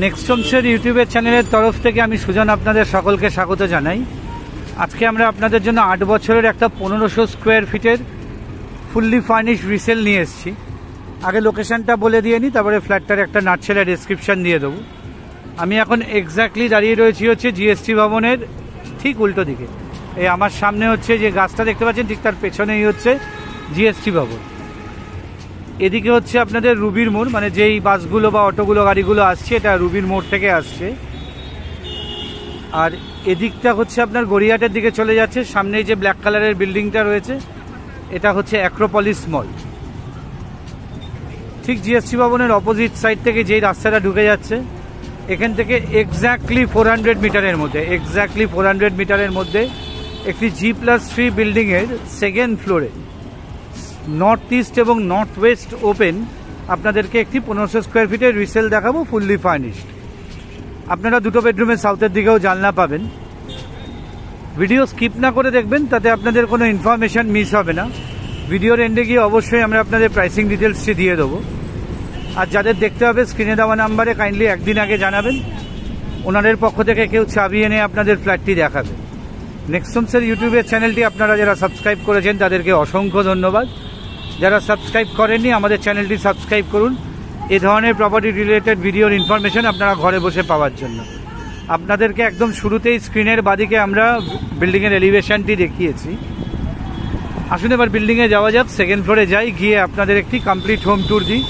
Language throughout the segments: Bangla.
নেক্সট হোমসের ইউটিউবের চ্যানেলের তরফ থেকে আমি সুজন আপনাদের সকলকে স্বাগত জানাই। আজকে আমরা আপনাদের জন্য 8 বছরের একটা 1500 স্কোয়ার ফিটের ফুললি ফার্নিশ রিসেল নিয়ে এসেছি। আগে লোকেশনটা বলে দিয়ে নিই, তারপরে ফ্ল্যাটটার একটা নাটশেলা ডেসক্রিপশন দিয়ে দেবো। আমি এখন এক্স্যাক্টলি দাঁড়িয়ে রয়েছি হচ্ছে জিএসটি ভবনের ঠিক উল্টো দিকে। এই আমার সামনে হচ্ছে যে গাছটা দেখতে পাচ্ছেন, ঠিক তার পেছনেই হচ্ছে জিএসটি ভবন। এদিকে হচ্ছে আপনাদের রুবির মোড়, মানে যেই বাসগুলো বা অটোগুলো গাড়িগুলো আসছে এটা রুবির মোড় থেকে আসছে। আর এদিকটা হচ্ছে আপনার গড়িয়াহাটের দিকে চলে যাচ্ছে। সামনে যে ব্ল্যাক কালারের বিল্ডিংটা রয়েছে এটা হচ্ছে অ্যাক্রোপলিস মল। ঠিক জিএসটি ভবনের অপোজিট সাইড থেকে যেই রাস্তাটা ঢুকে যাচ্ছে এখান থেকে এক্স্যাক্টলি 400 মিটারের মধ্যে একটি G+3 বিল্ডিংয়ের সেকেন্ড ফ্লোরে নর্থ ইস্ট এবং নর্থ ওয়েস্ট ওপেন আপনাদেরকে একটি 1500 স্কোয়ার ফিটের রিসেল দেখাবো, ফুললি ফার্নিশড। আপনারা দুটো বেডরুমের সাউথের দিকেও জানলা পাবেন। ভিডিও স্কিপ না করে দেখবেন, তাতে আপনাদের কোনো ইনফরমেশান মিস হবে না। ভিডিওর এন্ডে গিয়ে অবশ্যই আমরা আপনাদের প্রাইসিং ডিটেলসটি দিয়ে দেবো। আর যাদের দেখতে হবে স্ক্রিনে দেওয়া নাম্বারে কাইন্ডলি একদিন আগে জানাবেন, ওনাদের পক্ষ থেকে কেউ চাবি এনে আপনাদের ফ্ল্যাটটি দেখাবে। নেক্সট হোমসের ইউটিউবের চ্যানেলটি আপনারা যারা সাবস্ক্রাইব করেছেন তাদেরকে অসংখ্য ধন্যবাদ। যারা সাবস্ক্রাইব করেননি আমাদের চ্যানেলটি সাবস্ক্রাইব করুন, এ ধরনের প্রপার্টি রিলেটেড ভিডিওর ইনফরমেশন আপনারা ঘরে বসে পাওয়ার জন্য। আপনাদেরকে একদম শুরুতেই স্ক্রিনের বাদিকে আমরা বিল্ডিংয়ের এলিভেশনটি দেখিয়েছি। আসুন এবার বিল্ডিংয়ে যাওয়া যাক, সেকেন্ড ফ্লোরে যাই, গিয়ে আপনাদের একটি কমপ্লিট হোম ট্যুর দিই।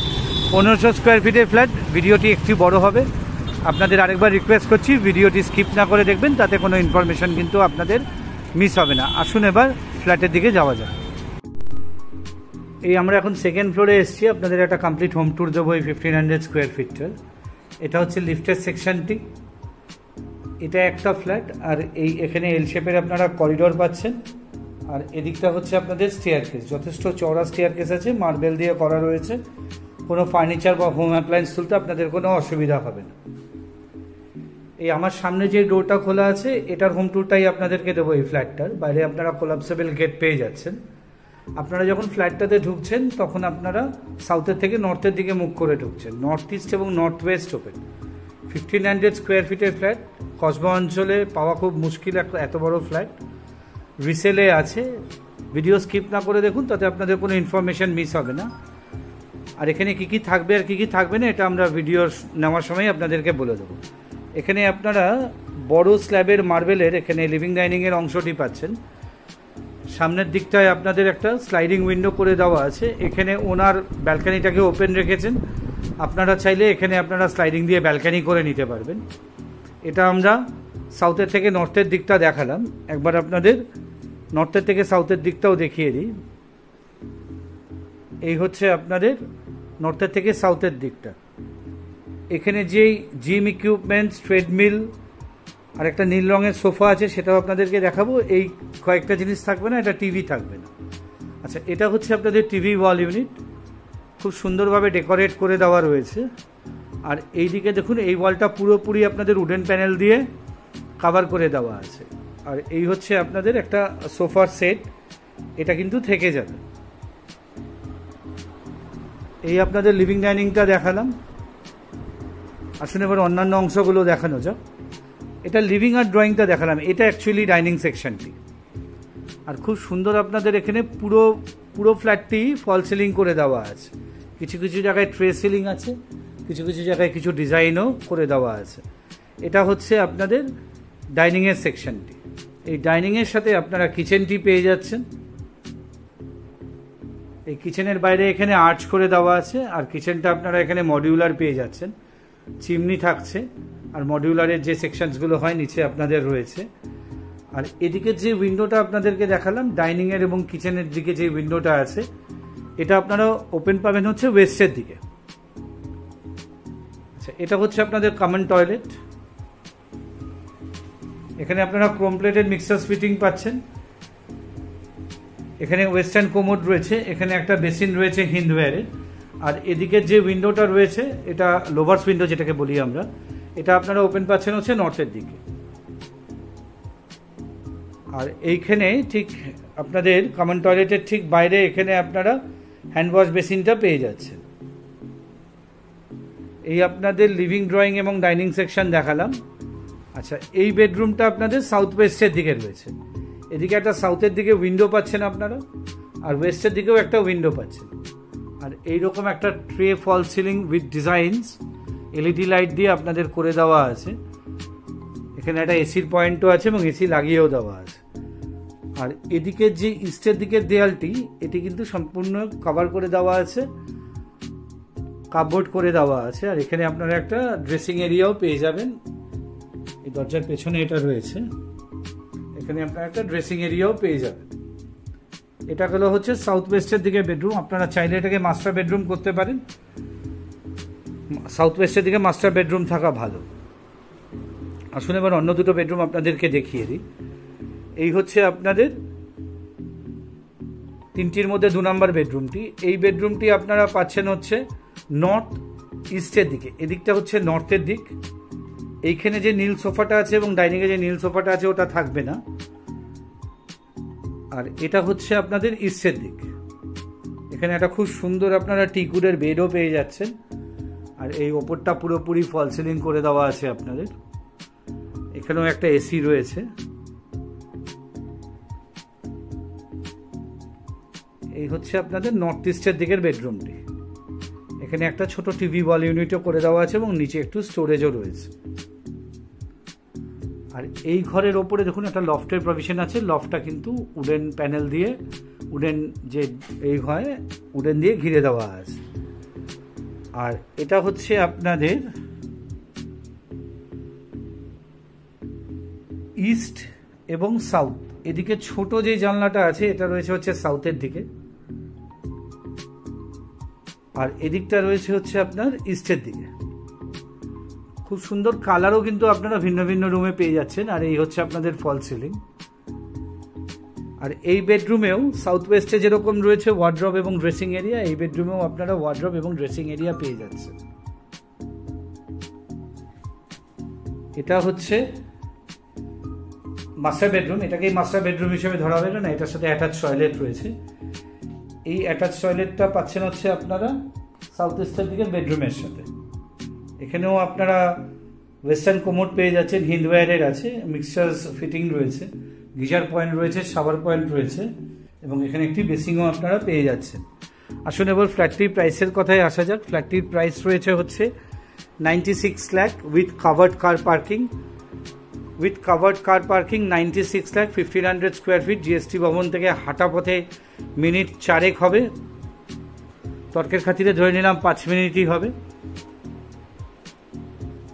1500 স্কোয়ার ফিটের ফ্ল্যাট, ভিডিওটি একটু বড় হবে। আপনাদের আরেকবার রিকোয়েস্ট করছি ভিডিওটি স্কিপ না করে দেখবেন, তাতে কোনো ইনফরমেশন কিন্তু আপনাদের মিস হবে না। আসুন এবার ফ্ল্যাটের দিকে যাওয়া যাক। এই আমরা এখন সেকেন্ড ফ্লোরে এসেছি, আপনাদের একটা কমপ্লিট হোম ট্যুর দেবো এই 1500 স্কোয়ার ফিটটার। এটা হচ্ছে লিফটের সেকশনটি, এটা একটা ফ্ল্যাট। আর এখানে এল শেপের আপনারা করিডোর পাচ্ছেন। আর এদিকটা হচ্ছে আপনাদের স্টেয়ারকেস, যথেষ্ট চওড়া স্টেয়ারকেস আছে, মার্বেল দিয়ে করা রয়েছে। কোনো ফার্নিচার বা হোম অ্যাপ্লায়েন্স তুলতে আপনাদের কোনো অসুবিধা হবে না। এই আমার সামনে যে ডোরটা খোলা আছে এটার হোম ট্যুরটাই আপনাদেরকে দেবো এই ফ্ল্যাটটার। বাইরে আপনারা কোলাপসেবল গেট পেয়ে যাচ্ছেন। আপনারা যখন ফ্ল্যাটটাতে ঢুকছেন তখন আপনারা সাউথের থেকে নর্থের দিকে মুখ করে ঢুকছেন। নর্থ ইস্ট এবং নর্থ ওয়েস্ট ওপেন 1500 স্কোয়ার ফিটের ফ্ল্যাট। কসবা অঞ্চলে পাওয়া খুব মুশকিল এত বড় ফ্ল্যাট, রিসেলে আছে। ভিডিও স্কিপ না করে দেখুন, তাতে আপনাদের কোনো ইনফরমেশন মিস হবে না। আর এখানে কী কী থাকবে আর কী কী থাকবে না এটা আমরা ভিডিও নেওয়ার সময় আপনাদেরকে বলে দেবো। এখানে আপনারা বড় স্ল্যাবের মার্বেলের এখানে লিভিং ডাইনিংয়ের অংশটি পাচ্ছেন। সামনের দিকটায় আপনাদের একটা স্লাইডিং উইন্ডো করে দেওয়া আছে। এখানে ওনার ব্যালকানিটাকে ওপেন রেখেছেন, আপনারা চাইলে এখানে আপনারা স্লাইডিং দিয়ে ব্যালকানি করে নিতে পারবেন। এটা আমরা সাউথের থেকে নর্থের দিকটা দেখালাম, একবার আপনাদের নর্থের থেকে সাউথের দিকটাও দেখিয়ে দিই। এই হচ্ছে আপনাদের নর্থের থেকে সাউথের দিকটা। এখানে যেই জিম ইকুইপমেন্টস, ট্রেডমিল আর একটা নীল রঙের সোফা আছে সেটাও আপনাদেরকে দেখাবো। এই কয়েকটা জিনিস থাকবে না, এটা টিভি থাকবে না। আচ্ছা, এটা হচ্ছে আপনাদের টিভি ওয়াল ইউনিট, খুব সুন্দরভাবে ডেকোরেট করে দেওয়া রয়েছে। আর এই দিকে দেখুন, এই ওয়ালটা পুরোপুরি আপনাদের উডেন প্যানেল দিয়ে কাভার করে দেওয়া আছে। আর এই হচ্ছে আপনাদের একটা সোফার সেট, এটা কিন্তু থেকে যাবে। এই আপনাদের লিভিং ডাইনিংটা দেখালাম। আসুন এবার অন্যান্য অংশগুলো দেখানো যাক। এটা লিভিং আর ড্রয়িংটা দেখালাম, এটা অ্যাকচুয়ালি ডাইনিং সেকশনটি। আর খুব সুন্দর আপনাদের এখানে পুরো ফ্ল্যাটটি ফল সিলিং করে দেওয়া আছে। কিছু কিছু জায়গায় ট্রে সিলিং আছে, কিছু কিছু জায়গায় কিছু ডিজাইনও করে দেওয়া আছে। এটা হচ্ছে আপনাদের ডাইনিংয়ের সেকশনটি। এই ডাইনিংয়ের সাথে আপনারা কিচেনটি পেয়ে যাচ্ছেন। এই কিচেনের বাইরে এখানে আর্চ করে দেওয়া আছে। আর কিচেনটা আপনারা এখানে মডিউলার পেয়ে যাচ্ছেন, চিমনি থাকছে। আর মডিউলারের যে সেকশনসগুলো হয় নিচে আপনাদের রয়েছে। আর এদিকে যে উইন্ডোটা আপনাদেরকে দেখালাম ডাইনিংয়ের এবং কিচেনের দিকে যে উইন্ডোটা আছে, এটা আপনারা ওপেন পাবেন হচ্ছে ওয়েস্টের দিকে। আচ্ছা, এটা হচ্ছে আপনাদের কমন টয়লেট। এখানে আপনারা ক্রোম প্লেটেড মিক্সার ফিটিং পাচ্ছেন। এখানে ওয়েস্টার্ন কোমোড রয়েছে, এখানে একটা বেসিন রয়েছে হিন্দওয়্যারের। আর এদিকে যে উইন্ডোটা রয়েছে এটা লোভার্স উইন্ডো যেটাকে বলি আমরা, এটা আপনারা ওপেন পাচ্ছেন হচ্ছে নর্থের দিকে। আর এইখানে ঠিক আপনাদের কমন টয়লেটের ঠিক বাইরে এখানে আপনারা হ্যান্ড ওয়াশ বেসিনটা পেয়ে যাচ্ছেন। এই আপনাদের লিভিং ড্রয়িং এবং ডাইনিং সেকশন দেখালাম। আচ্ছা, এই বেডরুমটা আপনাদের সাউথ ওয়েস্টের দিকে রয়েছে। এদিকে একটা সাউথের দিকে উইন্ডো পাচ্ছেন আপনারা, আর ওয়েস্টের দিকেও একটা উইন্ডো পাচ্ছেন। আর এইরকম একটা tray false ceiling with designs LED light দিয়ে আপনাদের করে দেওয়া আছে। এখানে একটা এসির পয়েন্টও আছে এবং এসি লাগিয়েও দেওয়া আছে। আর এদিকে যে ইস্টের দিকের দেয়ালটি, এটি কিন্তু সম্পূর্ণ কভার করে দেওয়া আছে, কাপবোর্ড করে দেওয়া আছে। আর এখানে আপনারা একটা ড্রেসিং এরিয়াও পেয়ে যাবেন। এই দরজার পেছনে এটা রয়েছে, এখানে আপনারা একটা ড্রেসিং এরিয়াও পেয়ে যাবেন। এটা হলো হচ্ছে সাউথ ওয়েস্টের দিকে বেডরুম। আপনারা চাইলে এটাকে মাস্টার বেডরুম করতে পারেন। সাউথ ওয়েস্টের দিকে মাস্টার বেডরুম থাকা ভালো। আসুন এবার অন্য দুটো বেডরুম আপনাদেরকে দেখিয়ে দিই। এই হচ্ছে আপনাদের 3টির মধ্যে 2 নম্বর বেডরুমটি। এই বেডরুমটি আপনারা পাচ্ছেন হচ্ছে নর্থ ইস্টের দিকে। এদিকটা হচ্ছে নর্থের দিক। এইখানে যে নীল সোফাটা আছে এবং ডাইনিংয়ে যে নীল সোফাটা আছে ওটা থাকবে না। আর এটা হচ্ছে আপনাদের ইস্টের দিক। এখানে একটা খুব সুন্দর আপনারা টিকউডের বেডও পেয়ে যাচ্ছেন। আর এই ওপরটা পুরোপুরি ফল সিলিং করে দেওয়া আছে আপনাদের। এখানেও একটা এসি রয়েছে। এই হচ্ছে আপনাদের নর্থ ইস্টের দিকের বেডরুমটি। এখানে একটা ছোট টিভি ওয়াল ইউনিটও করে দেওয়া আছে এবং নিচে একটু স্টোরেজও রয়েছে। আর এই ঘরের ওপরে দেখুন একটা লফটের প্রভিশন আছে। লফটটা কিন্তু উডেন প্যানেল দিয়ে, উডেন যে এই হয় উডেন দিয়ে ঘিরে দেওয়া আছে। আর এটা হচ্ছে আপনাদের ইস্ট এবং সাউথ। এদিকে ছোট যে জানলাটা আছে এটা রয়েছে হচ্ছে সাউথের দিকে, আর এদিকটা রয়েছে হচ্ছে আপনার ইস্টের দিকে। খুব সুন্দর কালারও কিন্তু আপনারা ভিন্ন ভিন্ন রুমে পেয়ে যাচ্ছেন। আর এই হচ্ছে আপনাদের ফল সিলিং। আর এই বেডরুমেও সাউথ ওয়েস্টে যেরকম রয়েছে ওয়ার্ড্রব এবং ড্রেসিং এরিয়া, এই বেডরুমেও আপনারা ওয়ার্ড্রব এবং ড্রেসিং এরিয়া পেয়ে যাচ্ছেন। এটা হচ্ছে মাস্টার বেডরুম। এটাকেই মাস্টার বেডরুম হিসেবে ধরা হবে না, এটার সাথে অ্যাটাচ টয়লেট রয়েছে। এই অ্যাটাচ টয়লেটটা পাচ্ছেন হচ্ছে আপনারা সাউথ ইস্টের দিকের বেডরুমের সাথে। এখানেও আপনারা ওয়েস্টার্ন কোমোড পেয়ে যাচ্ছেন, হিন্দওয়্যারের আছে, মিক্সচার্স ফিটিং রয়েছে, গিজার পয়েন্ট রয়েছে, শাওয়ার পয়েন্ট রয়েছে এবং এখানে একটি বেসিংও আপনারা পেয়ে যাচ্ছেন। আসুন এবার ফ্ল্যাটটির প্রাইসের কথায় আসা যাক। ফ্ল্যাটটির প্রাইস রয়েছে হচ্ছে 96 lakh with covered car parking. With covered car parking 96 lakh, 1500 square feet. GST ভবন থেকে হাঁটা পথে মিনিট 4 হবে। তর্কের খাতিরে ধরে নিলাম 5 মিনিটই হবে।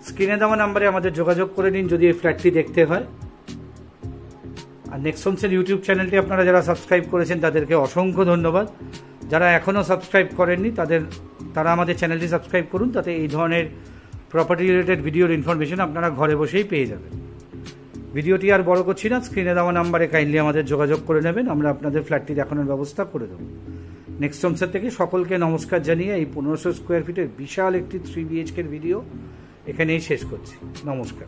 স্ক্রিনে দেওয়া নাম্বারে আমাদের যোগাযোগ করে নিন যদি এই ফ্ল্যাটটি দেখতে হয়। আর নেক্সট হোমসের ইউটিউব চ্যানেলটি আপনারা যারা সাবস্ক্রাইব করেছেন তাদেরকে অসংখ্য ধন্যবাদ। যারা এখনও সাবস্ক্রাইব করেননি তারা আমাদের চ্যানেলটি সাবস্ক্রাইব করুন, তাতে এই ধরনের প্রপার্টি রিলেটেড ভিডিওর ইনফরমেশন আপনারা ঘরে বসেই পেয়ে যাবেন। ভিডিওটি আর বড় করছি না, স্ক্রিনে দেওয়া নাম্বারে কাইন্ডলি আমাদের যোগাযোগ করে নেবেন, আমরা আপনাদের ফ্ল্যাটটি দেখানোর ব্যবস্থা করে দেবো। নেক্সট হোমসের থেকে সকলকে নমস্কার জানিয়ে এই 1500 স্কোয়ার ফিটের বিশাল একটি 3 BHK ভিডিও এখানেই শেষ করছি। নমস্কার।